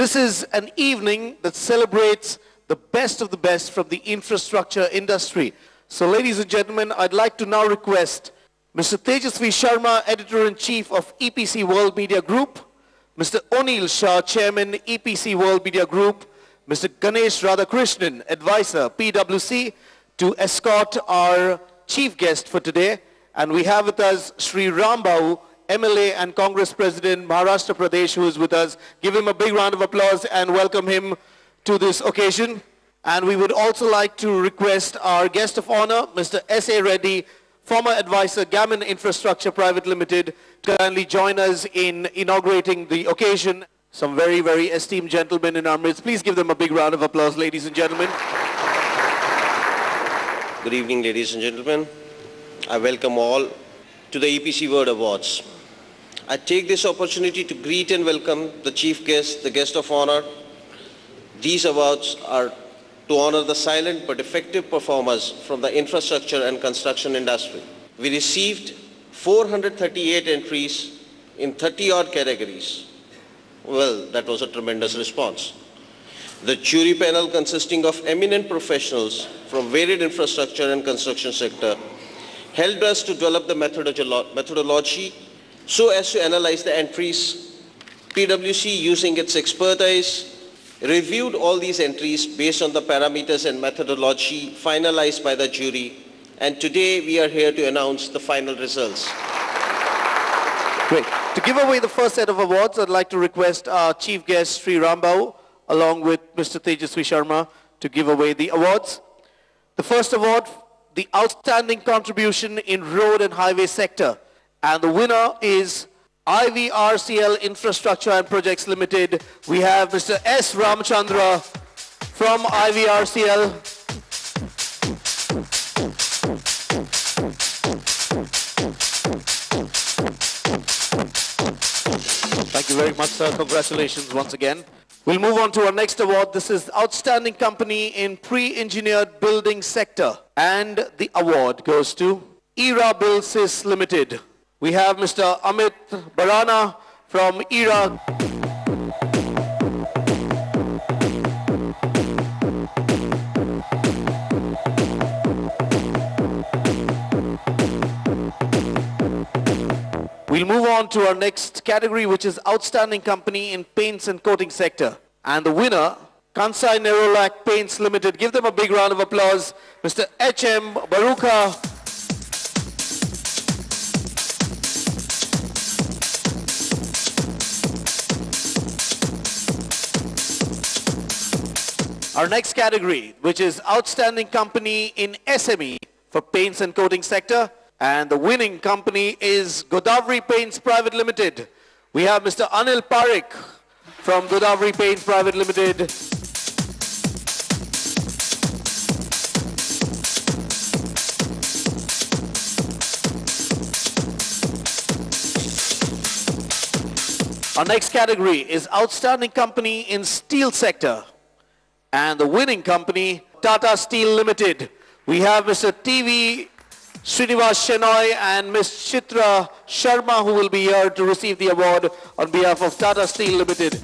This is an evening that celebrates the best of the best from the infrastructure industry. So ladies and gentlemen, I'd like to now request Mr. Tejasvi Sharma, Editor-in-Chief of EPC World Media Group, Mr. Onil Shah, Chairman, EPC World Media Group, Mr. Ganesh Radhakrishnan, Advisor, PwC, to escort our chief guest for today. And we have with us Sri Rambau, MLA and Congress President, Maharashtra Pradesh, who is with us. Give him a big round of applause and welcome him to this occasion. And we would also like to request our guest of honor, Mr. S.A. Reddy, former advisor, Gammon Infrastructure Private Limited, to kindly join us in inaugurating the occasion. Some very, very esteemed gentlemen in our midst. Please give them a big round of applause, ladies and gentlemen. Good evening, ladies and gentlemen. I welcome all to the EPC World Awards. I take this opportunity to greet and welcome the chief guest, the guest of honor. These awards are to honor the silent but effective performers from the infrastructure and construction industry. We received 438 entries in 30-odd categories. Well, that was a tremendous response. The jury panel, consisting of eminent professionals from varied infrastructure and construction sector, helped us to develop the methodology so as to analyze the entries. PwC, using its expertise, reviewed all these entries based on the parameters and methodology finalized by the jury, and today we are here to announce the final results. Great. To give away the first set of awards, I'd like to request our chief guest, Sri Rambau, along with Mr. Tejasvi Sharma, to give away the awards. The first award, the Outstanding Contribution in Road and Highway Sector. And the winner is IVRCL Infrastructure and Projects Limited. We have Mr. S. Ramachandra from IVRCL. Thank you very much, sir. Congratulations once again. We'll move on to our next award. This is Outstanding Company in Pre-Engineered Building Sector. And the award goes to ERA Build Sys Limited. We have Mr. Amit Barana from ERA. We'll move on to our next category, which is Outstanding Company in Paints and Coating Sector. And the winner, Kansai Nerolac Paints Limited. Give them a big round of applause. Mr. H.M. Baruka. Our next category, which is Outstanding Company in SME for Paints and Coating Sector. And the winning company is Godavari Paints Private Limited. We have Mr. Anil Parekh from Godavari Paints Private Limited. Our next category is Outstanding Company in Steel Sector. And the winning company, Tata Steel Limited. We have Mr. T.V. Srinivas Shenoy and Ms. Chitra Sharma, who will be here to receive the award on behalf of Tata Steel Limited.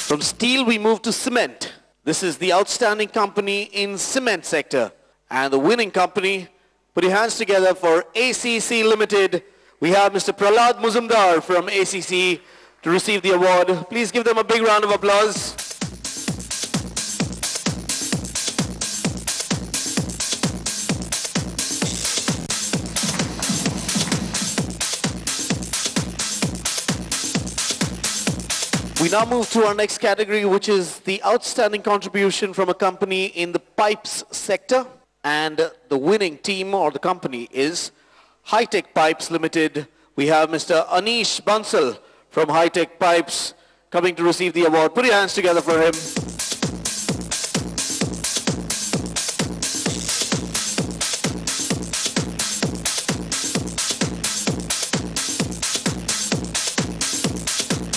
From steel, we move to cement. This is the Outstanding Company in Cement Sector. And the winning company, put your hands together for ACC Limited. We have Mr. Prahlad Muzumdar from ACC to receive the award. Please give them a big round of applause. We now move to our next category, which is the Outstanding Contribution from a company in the Pipes Sector. And the winning team or the company is Hi-Tech Pipes Limited. We have Mr. Anish Bansal from Hi-Tech Pipes coming to receive the award. Put your hands together for him.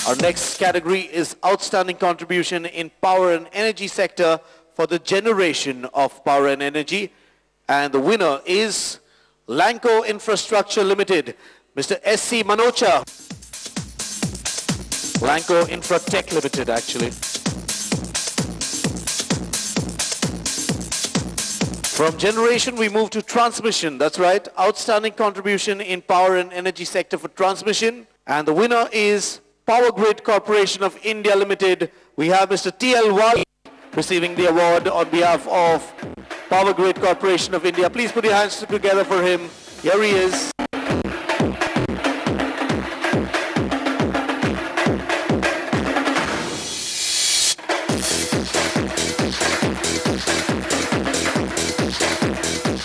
Our next category is Outstanding Contribution in Power and Energy Sector for the generation of power and energy. And the winner is Lanco Infrastructure Limited, Mr. S.C. Manocha. Lanco Infratech Limited, actually. From generation, we move to transmission. That's right. Outstanding contribution in power and energy sector for transmission. And the winner is Power Grid Corporation of India Limited. We have Mr. T.L. Wali receiving the award on behalf of Power Grid Corporation of India. Please put your hands together for him. Here he is.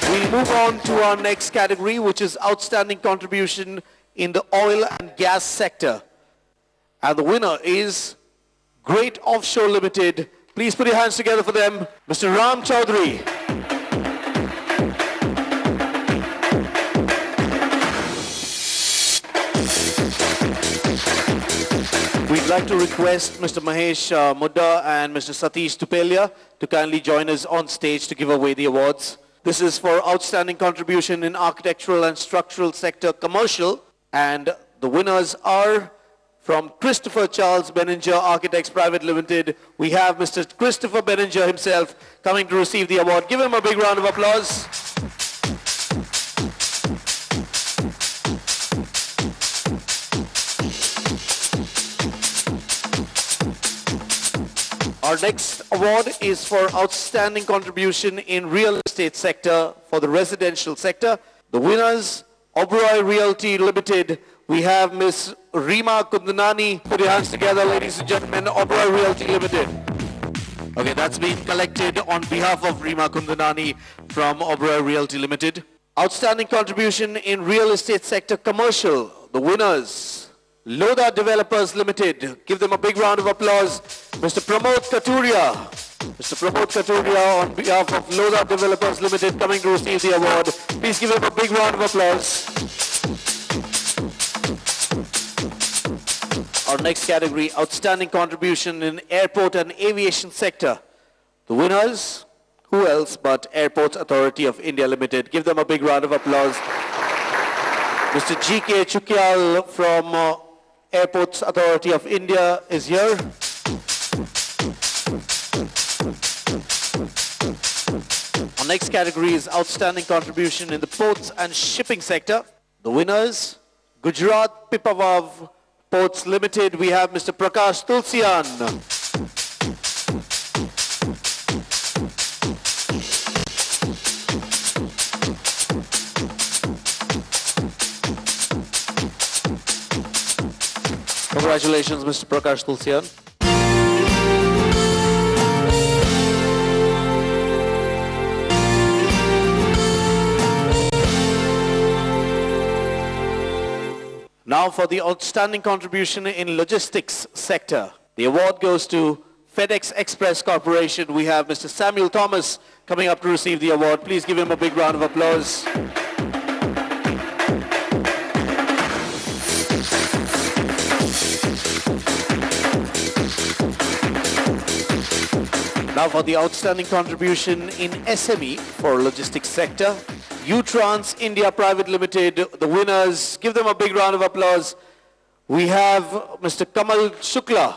We move on to our next category, which is Outstanding Contribution in the Oil and Gas Sector. And the winner is Great Offshore Limited. Please put your hands together for them. Mr. Ram Chaudhary. We'd like to request Mr. Mahesh Mudda and Mr. Satish Tupelia to kindly join us on stage to give away the awards. This is for Outstanding Contribution in Architectural and Structural Sector Commercial. And the winners are from Christopher Charles Benninger Architects Private Limited. We have Mr. Christopher Benninger himself coming to receive the award. Give him a big round of applause. Our next award is for Outstanding Contribution in Real Estate Sector for the residential sector. The winners, Oberoi Realty Limited. We have Ms. Rima Kundanani. Put your hands together, ladies and gentlemen. Oberoi Realty Limited. Okay, that's been collected on behalf of Rima Kundanani from Oberoi Realty Limited. Outstanding Contribution in Real Estate Sector Commercial. The winners, Lodha Developers Limited. Give them a big round of applause. Mr. Pramod Katuria. Mr. Pramod Katuria on behalf of Lodha Developers Limited coming to receive the award. Please give him a big round of applause. Our next category, Outstanding Contribution in Airport and Aviation Sector. The winners, who else but Airports Authority of India Limited. Give them a big round of applause. Mr. G.K. Chukyal from Airports Authority of India is here. Our next category is Outstanding Contribution in the Ports and Shipping Sector. The winners, Gujarat Pipavav Ports Limited. We have Mr. Prakash Tulsian. Congratulations, Mr. Prakash Tulsian. Now for the Outstanding Contribution in Logistics Sector. The award goes to FedEx Express Corporation. We have Mr. Samuel Thomas coming up to receive the award. Please give him a big round of applause. Now for the Outstanding Contribution in SME for Logistics Sector. Utrans India Private Limited, the winners. Give them a big round of applause. We have Mr. Kamal Shukla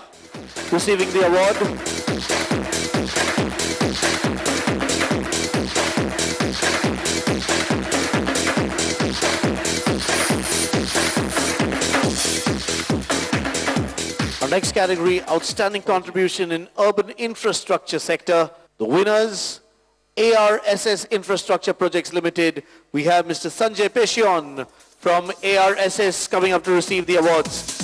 receiving the award. Our next category, Outstanding Contribution in Urban Infrastructure Sector. The winners, ARSS Infrastructure Projects Limited. We have Mr. Sanjay Peshion from ARSS coming up to receive the awards.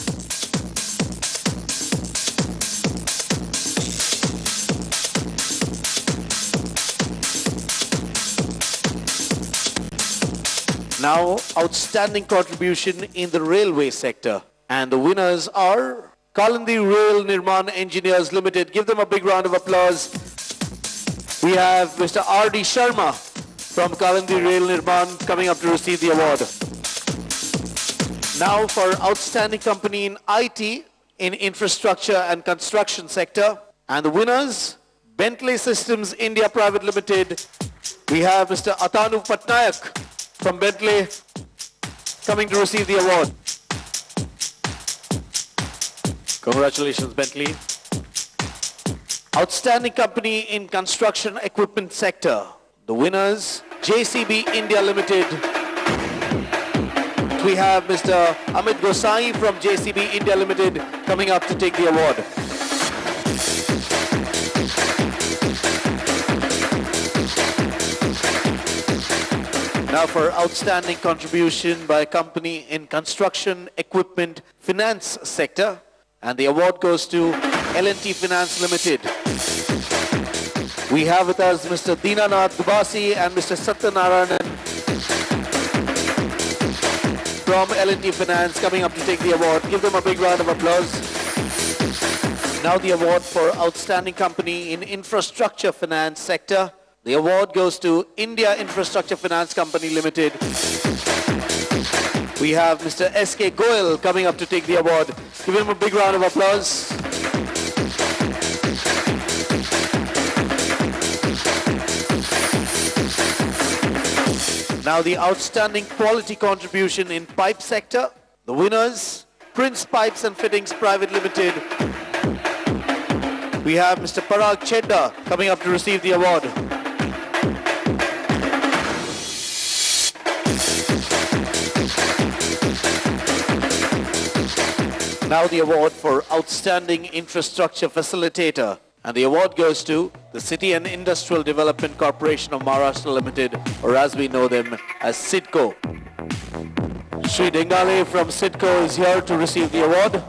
Now, Outstanding Contribution in the Railway Sector. And the winners are Kalandi Rail Nirman Engineers Limited. Give them a big round of applause. We have Mr. R.D. Sharma from Kalandi Rail Nirman coming up to receive the award. Now for Outstanding Company in IT, in infrastructure and construction sector. And the winners, Bentley Systems India Private Limited. We have Mr. Atanu Patnaik from Bentley coming to receive the award. Congratulations, Bentley. Outstanding company in construction equipment sector. The winners, JCB India Limited. We have Mr. Amit Gosai from JCB India Limited coming up to take the award. Now for outstanding contribution by a company in construction equipment finance sector. And the award goes to L&T Finance Limited. We have with us Mr. Dinanath Dubasi and Mr. Satyanarayanan from L&T Finance coming up to take the award. Give them a big round of applause. Now the award for outstanding company in infrastructure finance sector. The award goes to India Infrastructure Finance Company Limited. We have Mr. S.K. Goyal coming up to take the award. Give him a big round of applause. Now the outstanding quality contribution in pipe sector. The winners, Prince Pipes and Fittings Private Limited. We have Mr. Parag Chedda coming up to receive the award. Now the award for Outstanding Infrastructure Facilitator. And the award goes to the City and Industrial Development Corporation of Maharashtra Limited, or as we know them as CIDCO. Sri Dengale from CIDCO is here to receive the award.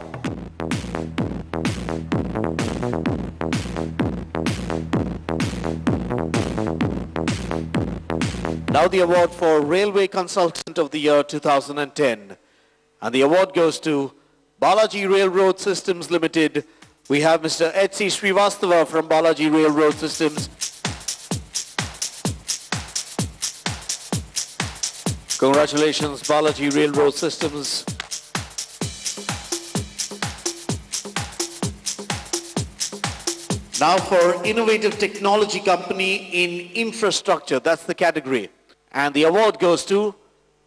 Now the award for Railway Consultant of the Year 2010. And the award goes to Balaji Railroad Systems Limited. We have Mr. H.C. Srivastava from Balaji Railroad Systems. Congratulations, Balaji Railroad Systems. Now for Innovative Technology Company in Infrastructure, that's the category. And the award goes to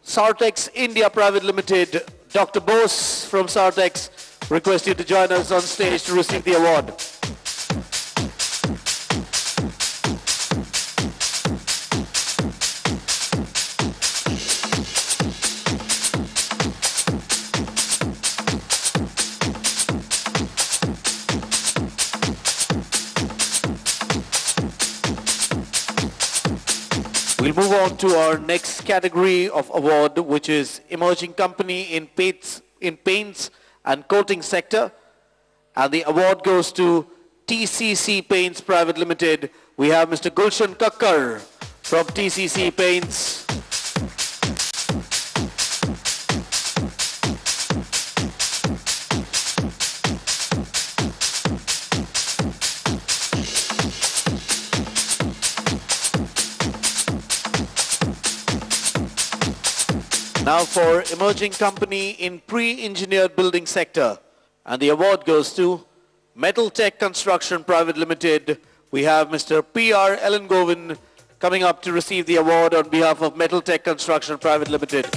Sartex India Private Limited. Dr. Bose from Sartex, request you to join us on stage to receive the award. We'll move on to our next category of award, which is Emerging Company in Paints and Coating Sector. And the award goes to TCC Paints Private Limited. We have Mr. Gulshan Kakkar from TCC Paints. Now for Emerging Company in Pre-Engineered Building Sector. And the award goes to Metal Tech Construction Private Limited. We have Mr. P.R. Ellengovin coming up to receive the award on behalf of Metal Tech Construction Private Limited.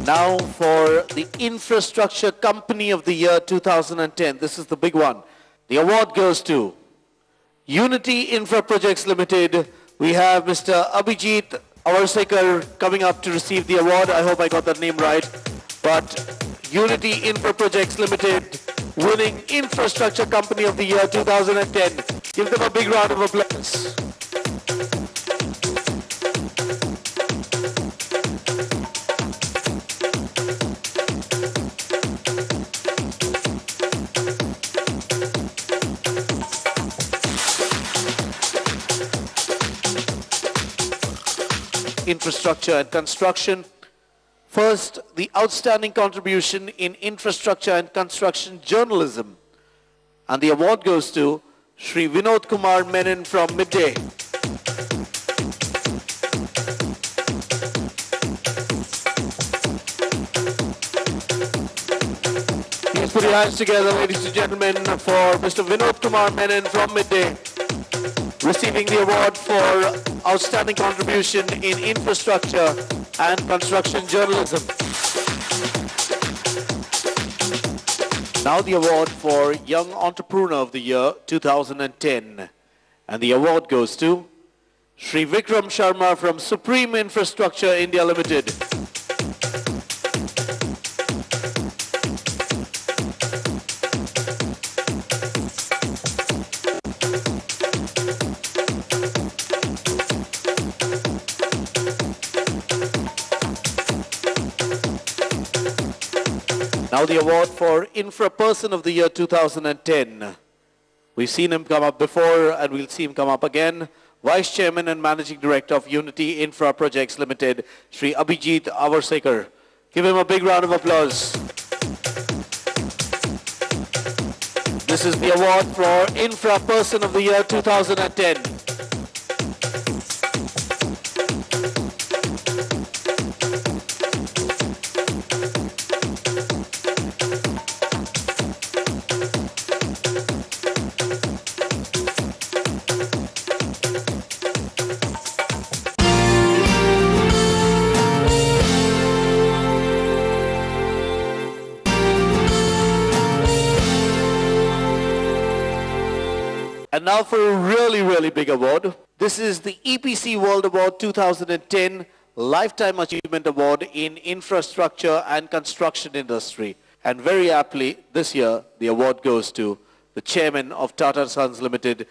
Now for the Infrastructure Company of the Year 2010. This is the big one. The award goes to Unity Infra Projects Limited. We have Mr. Abhijit Avarsekar coming up to receive the award. I hope I got that name right. But Unity Infra Projects Limited winning Infrastructure Company of the Year 2010. Give them a big round of applause. infrastructure and construction. First, the outstanding contribution in infrastructure and construction journalism. And the award goes to Shri Vinod Kumar Menon from Midday. Please put your hands together, ladies and gentlemen, for Mr. Vinod Kumar Menon from Midday, receiving the award for outstanding contribution in infrastructure and construction journalism. Now the award for Young Entrepreneur of the Year 2010. And the award goes to Shri Vikram Sharma from Supreme Infrastructure India Limited. Now the award for Infra Person of the Year 2010. We've seen him come up before and we'll see him come up again. Vice Chairman and Managing Director of Unity Infra Projects Limited, Shri Abhijit Avarsekar. Give him a big round of applause. This is the award for Infra Person of the Year 2010. And now for a really, really big award. This is the EPC World Award 2010 Lifetime Achievement Award in Infrastructure and Construction Industry. And very aptly, this year, the award goes to the Chairman of Tata Sons Limited,